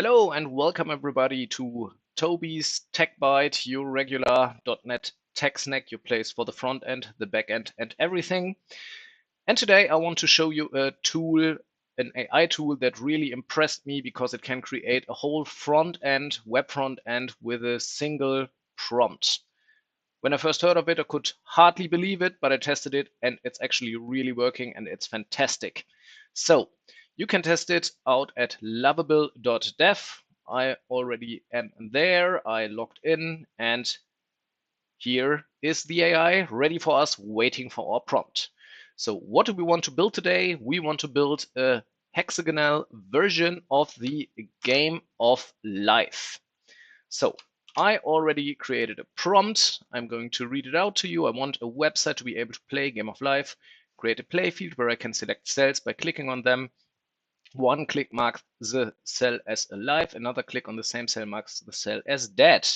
Hello and welcome everybody to Toby's Tech Bite, your regular .NET tech snack, your place for the front end, the back end, and everything. And today I want to show you a tool, an AI tool that really impressed me because it can create a whole front end, web front end with a single prompt. When I first heard of it, I could hardly believe it, but I tested it and it's actually really working and it's fantastic. So you can test it out at lovable.dev. I already am there. I logged in and here is the AI ready for us, waiting for our prompt. So what do we want to build today? We want to build a hexagonal version of the game of life. So I already created a prompt. I'm going to read it out to you. I want a website to be able to play Game of Life. Create a play field where I can select cells by clicking on them. One click marks the cell as alive. Another click on the same cell marks the cell as dead.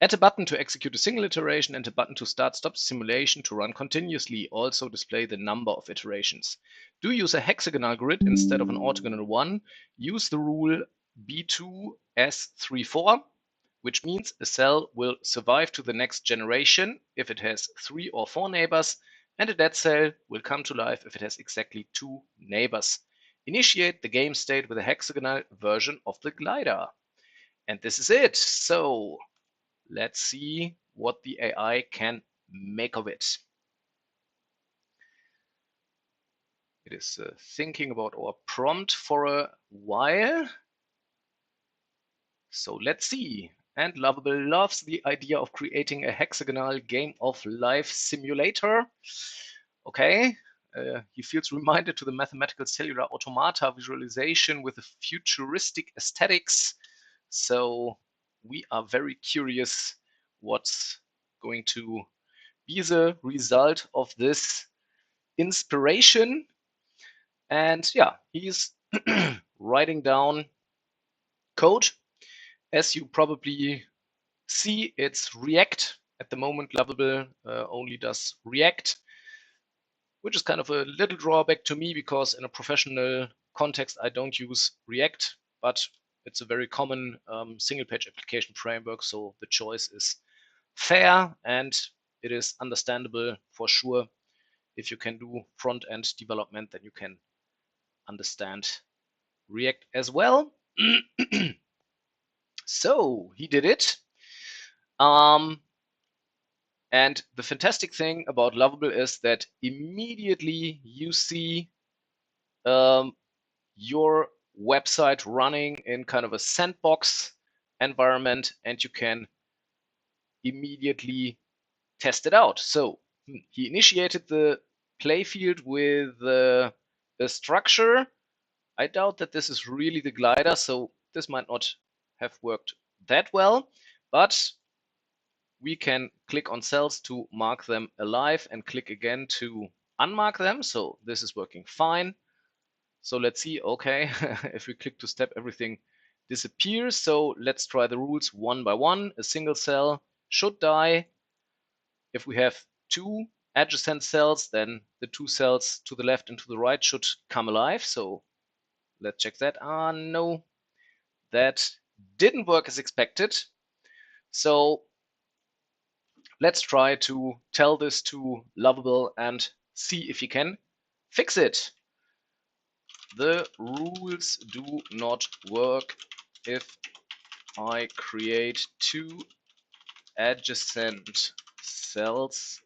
Add a button to execute a single iteration and a button to stop simulation to run continuously. Also display the number of iterations. Do use a hexagonal grid instead of an orthogonal one. Use the rule B2S34, which means a cell will survive to the next generation if it has 3 or 4 neighbors, and a dead cell will come to life if it has exactly 2 neighbors. Initiate the game state with a hexagonal version of the glider. And this is it. So let's see what the AI can make of it. It is thinking about our prompt for a while. So let's see. And Lovable loves the idea of creating a hexagonal game of life simulator. Okay, he feels reminded to the mathematical cellular automata visualization with a futuristic aesthetics. So we are very curious what's going to be the result of this inspiration. And yeah, he's writing down code. As you probably see, it's React. At the moment, Lovable only does React, which is kind of a little drawback to me because in a professional context, I don't use React, but it's a very common single page application framework. So the choice is fair and it is understandable for sure. If you can do front end development, then you can understand React as well. So he did it. And the fantastic thing about Lovable is that immediately you see your website running in kind of a sandbox environment, and you can immediately test it out. So he initiated the play field with a structure. I doubt that this is really the glider, so this might not have worked that well, but we can click on cells to mark them alive and click again to unmark them. So this is working fine. So let's see, okay, if we click to step, everything disappears. So let's try the rules one by one. A single cell should die. If we have 2 adjacent cells, then the 2 cells to the left and to the right should come alive. So let's check that. No, that didn't work as expected. So let's try to tell this to Lovable and see if he can fix it. The rules do not work if I create 2 adjacent cells.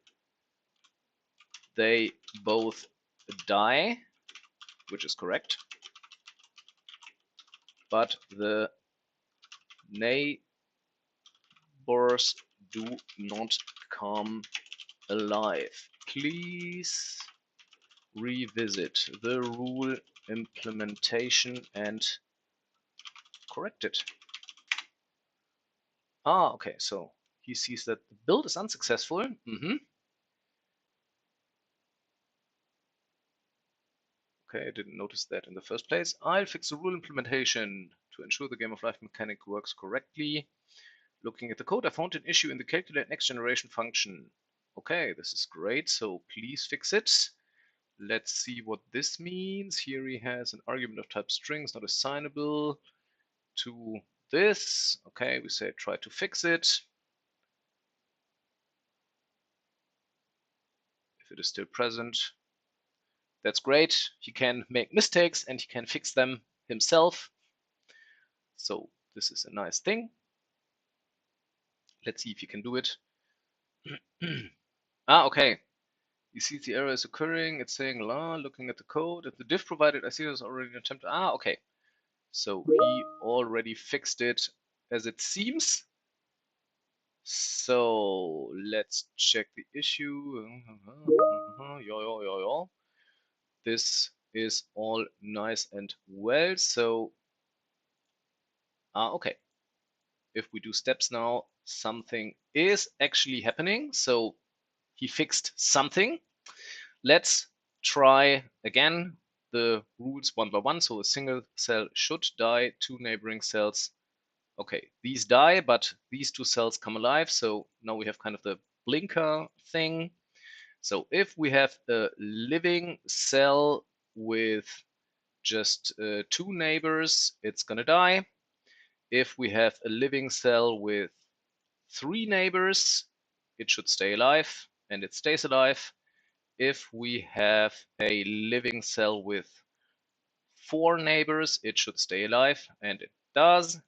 They both die, which is correct, but the neighbors do not come alive. Please revisit the rule implementation and correct it. Okay, so he sees that the build is unsuccessful. Okay, I didn't notice that in the first place. I'll fix the rule implementation to ensure the game of life mechanic works correctly. Looking at the code, I found an issue in the calculate next generation function. Okay, this is great, so please fix it. Let's see what this means. Here he has an argument of type strings, not assignable. to this. Okay, we say try to fix it. If it is still present, that's great. He can make mistakes and he can fix them himself. So this is a nice thing. Let's see if he can do it. Okay. You see the error is occurring. It's saying, looking at the code. If the div provided, I see there's already an attempt. Okay. So he already fixed it as it seems. So let's check the issue. This is all nice and well. So, okay. If we do steps now, something is actually happening. So he fixed something. Let's try again the rules one by one. So a single cell should die, two neighboring cells. Okay, these die, but these two cells come alive. So now we have kind of the blinker thing. So if we have a living cell with just two neighbors, it's going to die. If we have a living cell with three neighbors, it should stay alive, and it stays alive. If we have a living cell with four neighbors, it should stay alive, and it does.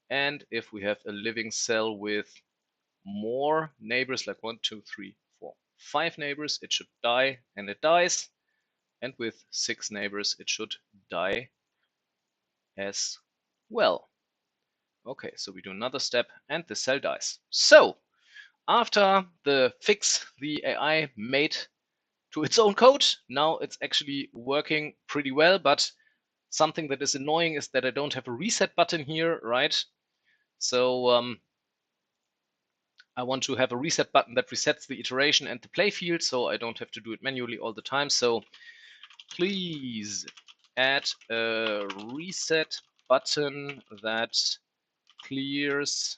And if we have a living cell with more neighbors, like 1, 2, 3, 4, 5 neighbors, it should die, and it dies. And with 6 neighbors, it should die as well. Okay, so we do another step, and the cell dies. So after the fix the AI made to its own code, now it's actually working pretty well, but something that is annoying is that I don't have a reset button here, right? So I want to have a reset button that resets the iteration and the play field, so I don't have to do it manually all the time. So please add a reset button that clears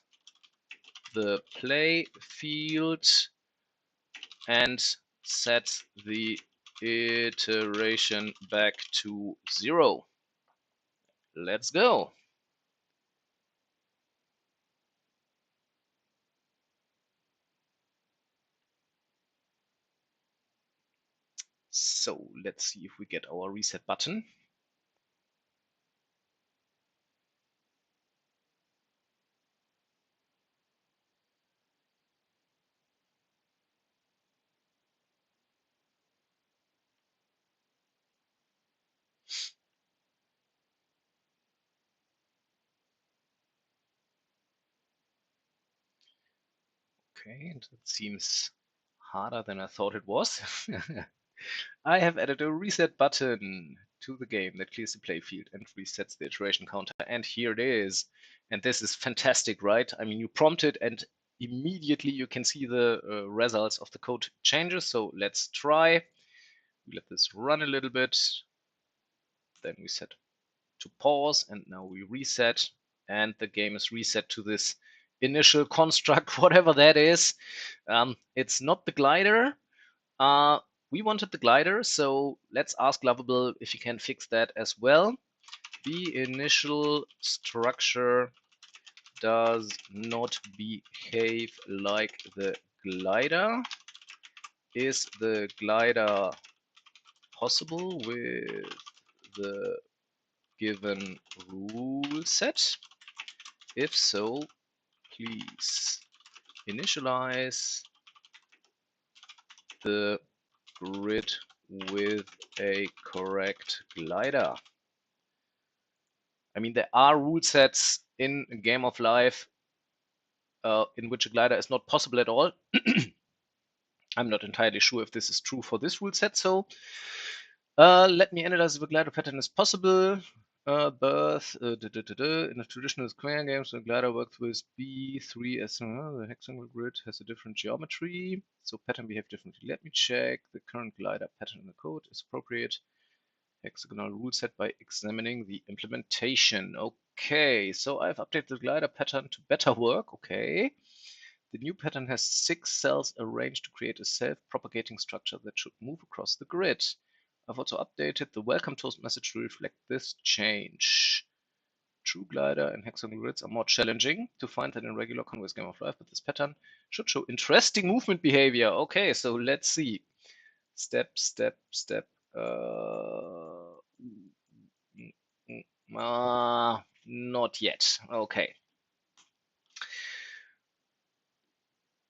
the play field and sets the iteration back to 0. Let's go. So let's see if we get our reset button. Okay, and it seems harder than I thought it was. I have added a reset button to the game that clears the play field and resets the iteration counter. And here it is. And this is fantastic, right? I mean, you prompt it and immediately you can see the results of the code changes. So let's try. We let this run a little bit. Then we set to pause and now we reset and the game is reset to this initial construct, whatever that is. It's not the glider. We wanted the glider, so let's ask Lovable if you can fix that as well. The initial structure does not behave like the glider. Is the glider possible with the given rule set? If so, please initialize the grid with a correct glider. I mean, there are rule sets in a game of life in which a glider is not possible at all. I'm not entirely sure if this is true for this rule set, so let me analyze if a glider pattern is possible. Birth in a traditional square game, so a glider works with B3 as the hexagonal grid has a different geometry, so pattern behave differently. Let me check the current glider pattern in the code is appropriate hexagonal rule set by examining the implementation. Okay, so I've updated the glider pattern to better work. Okay. The new pattern has 6 cells arranged to create a self-propagating structure that should move across the grid. I've also updated the welcome toast message to reflect this change. true glider and hexagonal grids are more challenging to find than in regular convex game of life, but this pattern should show interesting movement behavior. Okay, so let's see. Step, step, step. Not yet. Okay.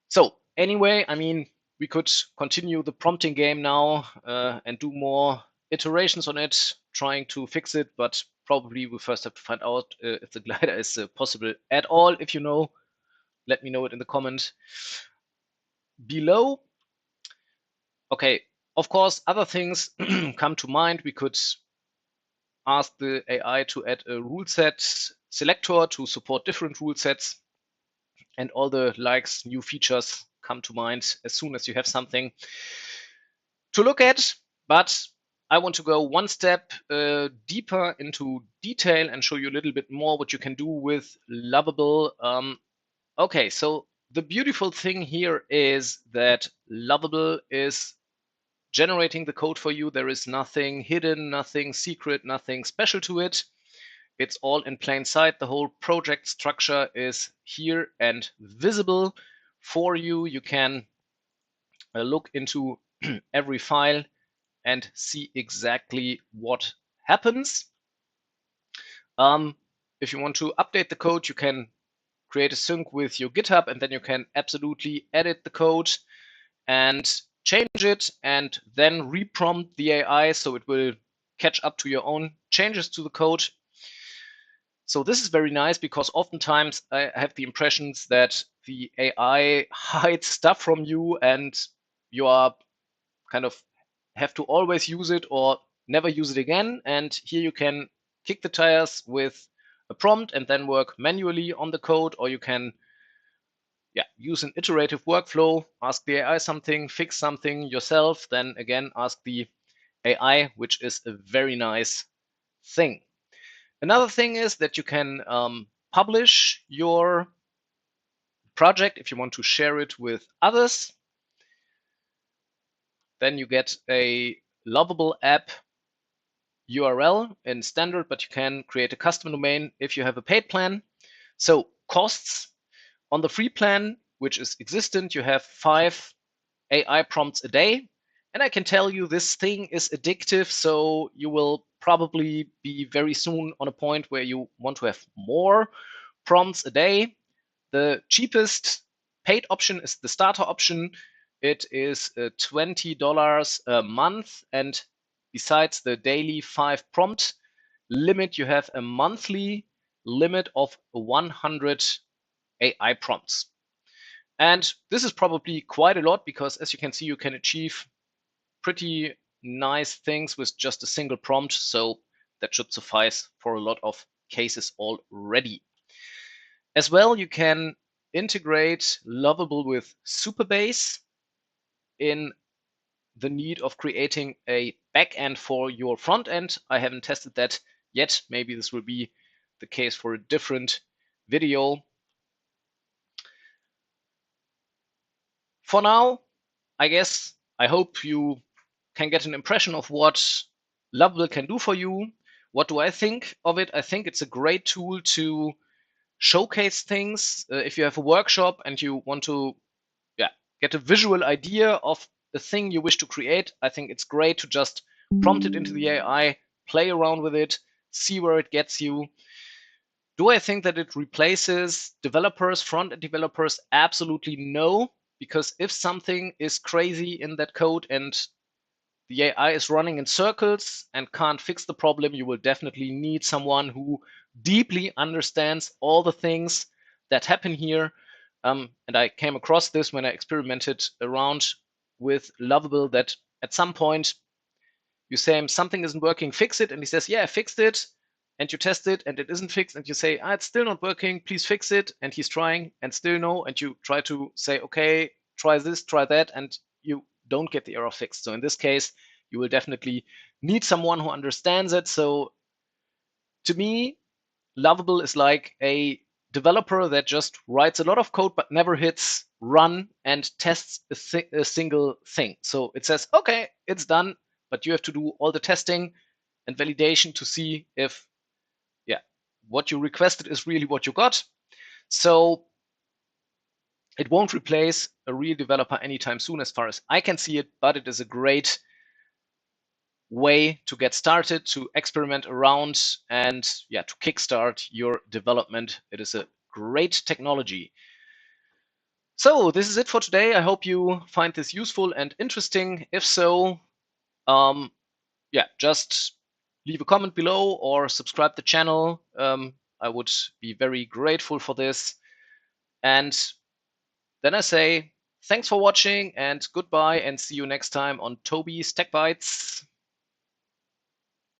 So anyway, I mean, we could continue the prompting game now and do more iterations on it, trying to fix it, but probably we first have to find out if the glider is possible at all. If you know, let me know it in the comment below. Okay, of course, other things come to mind. We could ask the AI to add a rule set selector to support different rule sets, and all the likes, new features come to mind as soon as you have something to look at. But I want to go one step deeper into detail and show you a little bit more what you can do with Lovable. Okay, so the beautiful thing here is that Lovable is generating the code for you. There is nothing hidden, nothing secret, nothing special to it. It's all in plain sight. The whole project structure is here and visible for you. You can look into every file and see exactly what happens. If you want to update the code, you can create a sync with your GitHub, and then you can absolutely edit the code and change it, and then reprompt the AI so it will catch up to your own changes to the code. So this is very nice because oftentimes I have the impressions that the AI hides stuff from you and you are kind of have to always use it or never use it again. And here you can kick the tires with a prompt and then work manually on the code, or you can use an iterative workflow, ask the AI something, fix something yourself, then again ask the AI, which is a very nice thing. Another thing is that you can publish your project if you want to share it with others. Then you get a lovable app URL in standard, but you can create a custom domain if you have a paid plan. So costs on the free plan, which is existent, you have 5 AI prompts a day. And I can tell you this thing is addictive, so you will probably be very soon on a point where you want to have more prompts a day. The cheapest paid option is the starter option. It is $20 a month, and besides the daily 5 prompt limit, you have a monthly limit of 100 AI prompts. And this is probably quite a lot because, as you can see, you can achieve pretty nice things with just a single prompt. So that should suffice for a lot of cases already. As well, you can integrate Lovable with Supabase in the need of creating a backend for your front end. I haven't tested that yet. Maybe this will be the case for a different video. For now, I guess I hope you can get an impression of what Lovable can do for you. What do I think of it? I think it's a great tool to showcase things. If you have a workshop and you want to get a visual idea of the thing you wish to create, I think it's great to just prompt it into the AI, play around with it, see where it gets you. Do I think that it replaces developers, front-end developers? Absolutely no, because if something is crazy in that code and the AI is running in circles and can't fix the problem, you will definitely need someone who deeply understands all the things that happen here. And I came across this when I experimented around with Lovable, that at some point you say something isn't working, fix it. And he says, yeah, I fixed it. And you test it and it isn't fixed. And you say, it's still not working. Please fix it. And he's trying and still no. And you try to say, okay, try this, try that. And you don't get the error fixed. So in this case, you will definitely need someone who understands it. So to me, Lovable is like a developer that just writes a lot of code but never hits run and tests a single thing. So it says, okay, it's done, but you have to do all the testing and validation to see if what you requested is really what you got. So it won't replace a real developer anytime soon as far as I can see it, but it is a great way to get started, to experiment around, and yeah, to kickstart your development. It is a great technology. So this is it for today. I hope you find this useful and interesting. If so, yeah, just leave a comment below or subscribe the channel. I would be very grateful for this. And then I say thanks for watching and goodbye, and see you next time on Toby's Tech Bites.